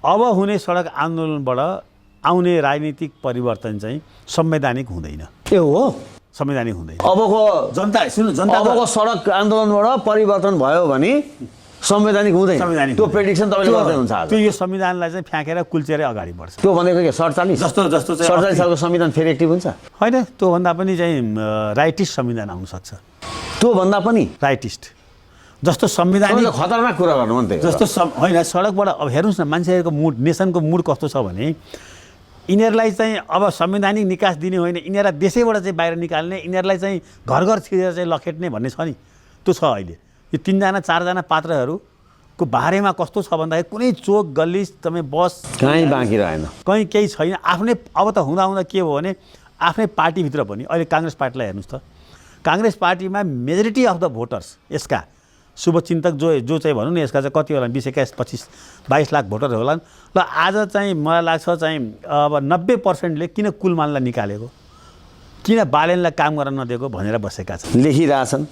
अब हुने सडक आन्दोलनबाट आउने राजनीतिक परिवर्तन चाहिँ संवैधानिक हुँदैन, के हो संवैधानिक हुँदैन। अबको जनता सुन्नु, जनताको अबको सडक आन्दोलनबाट परिवर्तन भयो भने संवैधानिक हुँदैन। संवैधानिक त्यो हुँदैन। प्रेडिक्सन तपाईँले गर्दै हुन्छ आज। त्यो यो संविधानलाई चाहिँ फ्याँकेर कुल्चेरै अगाडि बढ्छ। त्यो भनेको के 47 जस्तो चाहिँ 47 सालको संविधान फेरि एक्टिभ हुन्छ? होइन, त्योभन्दा पनि चाहिँ राइटिस्ट संविधान आउनसक्छ। त्योभन्दा पनि राइटिस्ट जस्तो संविधानिक खतरनाक कुरा गर्नु मन त्यही जस्तो होइन, सडकबाट अब हेर्नुहोस् न, मान्छेहरूको मुड, नेसनको मुड कस्तो छ भने यिनीहरूलाई चाहिँ अब संवैधानिक निकास दिने होइन, यिनीहरूलाई देशैबाट चाहिँ बाहिर निकाल्ने, यिनीहरूलाई चाहिँ घर घर छिरेर चाहिँ लखेट्ने भन्ने छ नि, त्यो छ अहिले। यो 3जना 4जना पात्रहरूको बारेमा कस्तो छ भन्दाखेरि कुनै चोक गल्ली तपाईँ बस कहीँ बाँकी रहेन, कहीँ केही छैन। आफ्नै अब त हुँदा के हो भने आफ्नै पार्टीभित्र पनि अहिले काङ्ग्रेस पार्टीलाई हेर्नुहोस् त, काङ्ग्रेस पार्टीमा मेजोरिटी अफ द भोटर्स यसका शुभचिन्तक जो चाहिँ भनौँ न, यसका चाहिँ कति होला, 20, 21, 25, 22 लाख भोटरहरू होला। ल आज चाहिँ मलाई लाग्छ चाहिँ अब 90%ले किन कुलमानलाई निकालेको, किन बालेनलाई काम गर्न नदिएको भनेर बसेका छन्, लेखिरहेछन्।